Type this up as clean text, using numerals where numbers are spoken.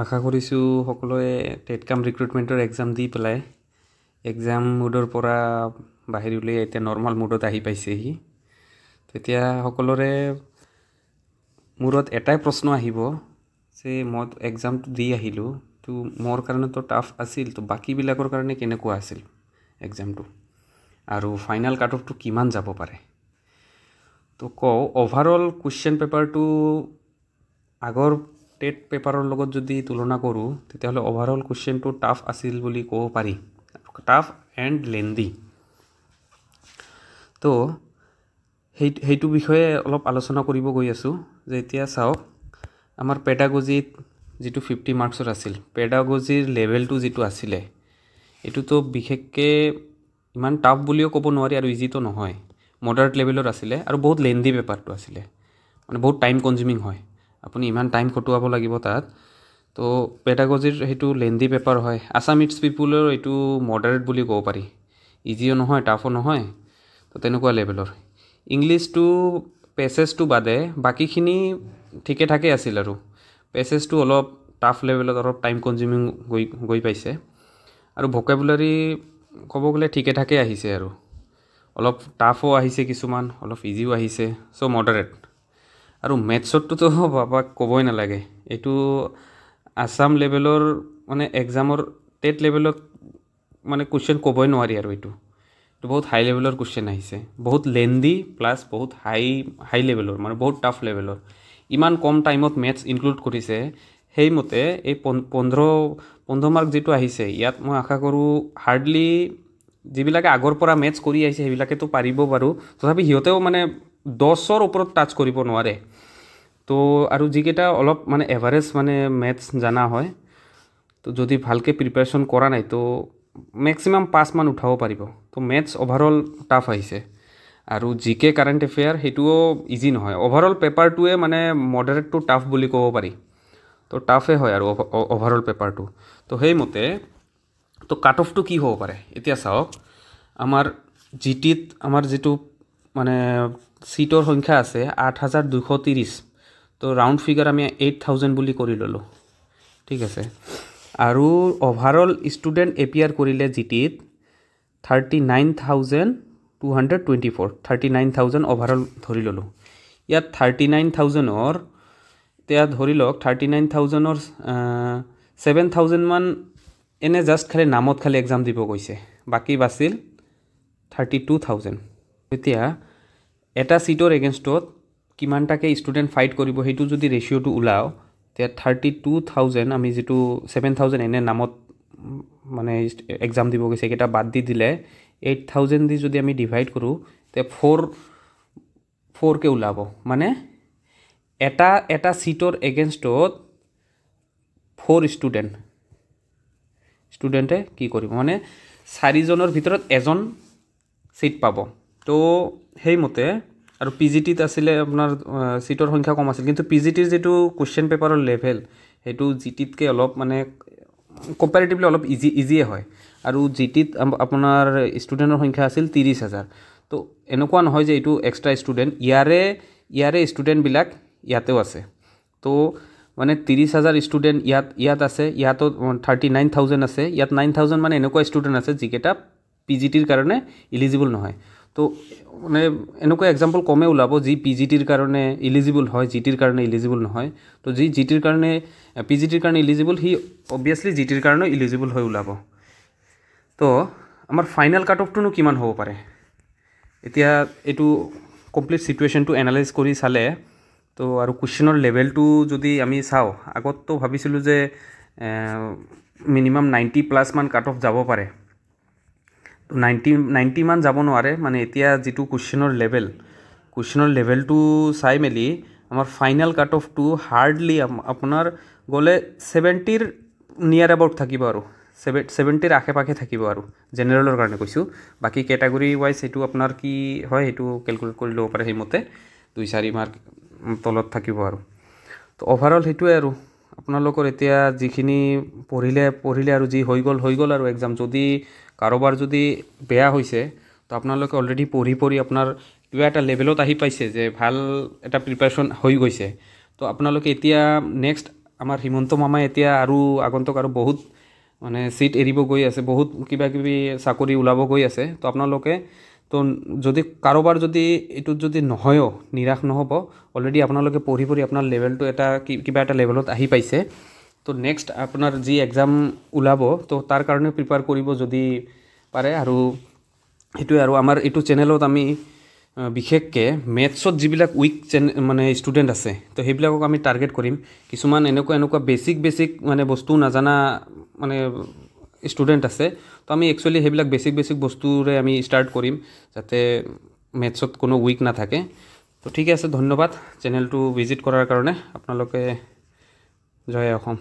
আশা কৰিছোঁ সকলোৱে টেটকাম ৰিক্ৰুটমেণ্টৰ এক্সাম দি পেলাই এক্সাম মুডৰ পৰা বাহিৰ উলিয়াই এতিয়া নৰ্মেল মুডত আহি পাইছেহি। তেতিয়া সকলোৰে মূৰত এটাই প্ৰশ্ন আহিব যে মই এক্সামটো দি আহিলোঁ, তো মোৰ কাৰণেতো টাফ আছিল, তো বাকীবিলাকৰ কাৰণে কেনেকুৱা আছিল এক্সামটো, আৰু ফাইনেল কাট অফটো কিমান যাব পাৰে। তো কওঁ, অভাৰঅল কুৱেশ্যন পেপাৰটো আগৰ টেট পেপাৰৰ লগত যদি তুলনা কৰোঁ তেতিয়াহ'লে অভাৰঅল কুৱেশ্যনটো টাফ আছিল বুলি ক'ব পাৰি, টাফ এণ্ড লেন্দি। তো সেইটো বিষয়ে অলপ আলোচনা কৰিব গৈ আছোঁ। যে এতিয়া চাওক, আমাৰ পেডাগজিত যিটো 50 মাৰ্কছৰ আছিল, পেডাগজিৰ লেভেলটো যিটো আছিলে এইটোতো বিশেষকৈ ইমান টাফ বুলিও ক'ব নোৱাৰি আৰু ইজিটো নহয়, মডাৰেট লেভেলৰ আছিলে আৰু বহুত লেন্দি পেপাৰটো আছিলে, মানে বহুত টাইম কনজিউমিং হয়, আপুনি ইমান টাইম খটুৱাব লাগিব তাত। তো পেডাগজিৰ সেইটো লেন্দি পেপাৰ হয়। আছামিজ পিপুলৰ এইটো মডাৰেট বুলি ক'ব পাৰি, ইজিও নহয় টাফো নহয়, তো তেনেকুৱা লেভেলৰ। ইংলিছটো পেছেজটো বাদে বাকীখিনি ঠিকে ঠাকে আছিল, আৰু পেছেজটো অলপ টাফ লেভেলত অলপ টাইম কনজিউমিং গৈ পাইছে, আৰু ভকেবুলাৰী ক'ব গ'লে ঠিকে ঠাকে আহিছে, আৰু অলপ টাফো আহিছে কিছুমান, অলপ ইজিও আহিছে, চ' মডাৰেট। আৰু মেথছতটোতো বাবা ক'বই নালাগে, এইটো আছাম লেভেলৰ মানে এক্সামৰ টেট লেভেলত মানে কুৱেশ্যন ক'বই নোৱাৰি, আৰু এইটো বহুত হাই লেভেলৰ কুৱেশ্যন আহিছে, বহুত লেন্দি প্লাছ বহুত হাই লেভেলৰ, মানে বহুত টাফ লেভেলৰ। ইমান কম টাইমত মেথছ ইনক্লুড কৰিছে, সেইমতে এই 15 মাৰ্ক যিটো আহিছে ইয়াত মই আশা কৰোঁ হাৰ্ডলি যিবিলাকে আগৰ পৰা মেথছ কৰি আহিছে সেইবিলাকেতো পাৰিব বাৰু, তথাপি সিহঁতেও মানে 10ৰ ওপৰত টাচ কৰিব নোৱাৰে। তো আৰু যিকেইটা অলপ মানে এভাৰেজ মানে মেথছ জানা হয়, তো যদি ভালকৈ প্ৰিপেৰেশ্যন কৰা নাই তো মেক্সিমাম 5 মান উঠাব পাৰিব। তো মেথছ অভাৰঅল টাফ আহিছে, আৰু জিকে কাৰেণ্ট এফেয়াৰ সেইটোও ইজি নহয়। অভাৰঅল পেপাৰটোৱে মানে মডাৰেট টু টাফ বুলি ক'ব পাৰি, তো টাফে হয় আৰু অভাৰঅল পেপাৰটো। তো সেইমতে তো কাট অফটো কি হ'ব পাৰে এতিয়া চাওক, আমাৰ জিটিত আমাৰ যিটো মানে চিটৰ সংখ্যা আছে 8230, তো ৰাউণ্ড ফিগাৰ আমি 8000 বুলি কৰি ল'লোঁ, ঠিক আছে। আৰু অভাৰঅল ষ্টুডেণ্ট এপিয়াৰ কৰিলে জিটিত 39,224, 39,000 অভাৰঅল ধৰি ল'লোঁ। ইয়াত 39,000-ৰ এতিয়া ধৰি লওক 39,000-ৰ 7,000 মান এনে জাষ্ট খালি নামত খালি এক্সাম দিব গৈছে, বাকী বাছিল 32,000। এতিয়া এটা চিটৰ এগেইনষ্টত কিমানটাকৈ ষ্টুডেণ্ট ফাইট কৰিব সেইটো যদি ৰেচিঅ'টো ওলাওঁ, তেতিয়া 32,000 আমি যিটো 7,000 এনে নামত মানে এক্সাম দিব গৈছে এইকেইটা বাদ দি দিলে 8,000 দি যদি আমি ডিভাইড কৰোঁ তেতিয়া 4কৈ ওলাব। মানে এটা চিটৰ এগেইনষ্টত 4 ষ্টুডেণ্টে কি কৰিব, মানে 4জনৰ ভিতৰত এজন চিট পাব। তো সেইমতে আৰু পি জি টিত আছিলে আপোনাৰ চিটৰ সংখ্যা কম আছিল, কিন্তু পি জি টিৰ যিটো কুৱেশ্যন পেপাৰৰ লেভেল সেইটো জি টিতকৈ অলপ মানে কম্পেৰেটিভলি অলপ ইজিয়ে হয়। আৰু জি টিত আপোনাৰ ষ্টুডেণ্টৰ সংখ্যা আছিল 30,000। তো এনেকুৱা নহয় যে এইটো এক্সট্ৰা ষ্টুডেণ্ট, ইয়াৰে ষ্টুডেণ্টবিলাক ইয়াতেও আছে। তো মানে 30,000 ষ্টুডেণ্ট ইয়াত আছে, ইয়াতো 39,000 আছে, ইয়াত 9,000 মানে এনেকুৱা ষ্টুডেণ্ট আছে যিকেইটা পি জি টিৰ কাৰণে ইলিজিবল নহয়। তো মানে এনেকুৱা এক্সাম্পল কমে ওলাব যি পি জি টিৰ কাৰণে ইলিজিবল হয়, জি টিৰ কাৰণে ইলিজিবল নহয়। তো যি জি টিৰ কাৰণে পি জি টিৰ কাৰণে ইলিজিবল, সি অবভিয়াছলি জি টিৰ কাৰণেও ইলিজিবল হৈ ওলাব। তো আমাৰ ফাইনেল কাট অফটোনো কিমান হ'ব পাৰে, এতিয়া এইটো কমপ্লিট ছিটুৱেশ্যনটো এনালাইজ কৰি চালে তো আৰু কুৱেশ্যনৰ লেভেলটো যদি আমি চাওঁ, আগততো ভাবিছিলোঁ যে মিনিমাম 90+ মান কাট অফ যাব পাৰে, তো 90 মান যাব নোৱাৰে। মানে এতিয়া যিটো কুৱেশ্যনৰ লেভেলটো চাই মেলি আমাৰ ফাইনেল কাট অফটো হাৰ্ডলি আপোনাৰ গ'লে 70ৰ নিয়াৰ এবাউট থাকিব, আৰু 70ৰ আশে পাশে থাকিব, আৰু জেনেৰেলৰ কাৰণে কৈছোঁ। বাকী কেটাগৰী ৱাইজ সেইটো আপোনাৰ কি হয় সেইটো কেলকুলেট কৰি ল'ব পাৰে, সেইমতে 2-4 মাৰ্ক তলত থাকিব। আৰু তো অভাৰঅল সেইটোৱে, আৰু আপোনালোকৰ এতিয়া যিখিনি পঢ়িলে আৰু যি হৈ গ'ল আৰু এক্সাম। যদি কাৰোবাৰ যদি বেয়া হৈছে তো আপোনালোকে অলৰেডি পঢ়ি আপোনাৰ কিবা এটা লেভেলত আহি পাইছে যে ভাল এটা প্ৰিপাৰেশ্যন হৈ গৈছে। তো আপোনালোকে এতিয়া নেক্সট আমাৰ হিমন্ত মামাই এতিয়া আৰু আগন্তুক আৰু বহুত মানে চিট এৰিব গৈ আছে, বহুত কিবা কিবি চাকৰি ওলাব গৈ আছে। তো আপোনালোকে তো যদি কাৰোবাৰ যদি এইটোত যদি নহয়ও নিৰাশ নহ'ব, অলৰেডি আপোনালোকে পঢ়ি পঢ়ি আপোনাৰ লেভেলটো এটা কিবা এটা লেভেলত আহি পাইছে। তো নেক্সট আপোনাৰ যি এক্সাম ওলাব তো তাৰ কাৰণে প্ৰিপেয়াৰ কৰিব যদি পাৰে। আৰু সেইটোৱে, আৰু আমাৰ এইটো চেনেলত আমি বিশেষকৈ মেথছত যিবিলাক উইক মানে ষ্টুডেণ্ট আছে তো সেইবিলাকক আমি টাৰ্গেট কৰিম। কিছুমান এনেকুৱা বেছিক মানে বস্তু নাজানা মানে ষ্টুডেণ্ট আছে, তো আমি একচুৱেলি সেইবিলাক বেছিক বস্তুৰে আমি ষ্টাৰ্ট কৰিম যাতে মেথছত কোনো উইক নাথাকে। তো ঠিক আছে, ধন্যবাদ চেনেলটো ভিজিট কৰাৰ কাৰণে। আপোনালোকে জয় অসম।